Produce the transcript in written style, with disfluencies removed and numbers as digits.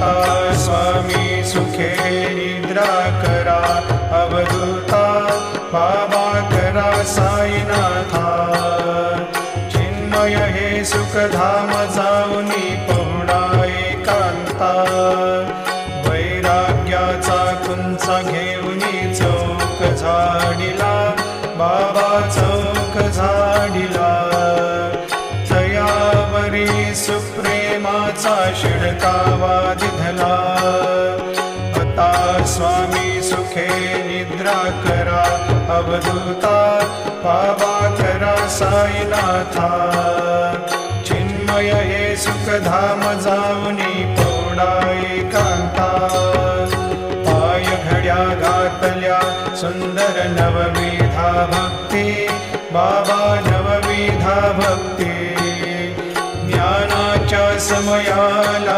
आता स्वामी सुखे निद्रा करा अवधूता बाबा करा साईनाथा चिन्मय हे सुखधाम जाऊनी पहुडा एकांता वैराग्याचा कुंचा घेऊनी चौक झाडिला बाबा चौक झाडिला तयावरी सुप्रेमाचा शिडकावा दिधला आता स्वामी सुखे निद्रा करा अवधूता बाबा करा साईनाथा चिन्मय हे सुखधाम जाऊनी पौडा एकांता पाय घड्या घातल्या सुंदर नवविधा भक्ती बाबा नवविधा भक्ती ज्ञानाच्या समयाला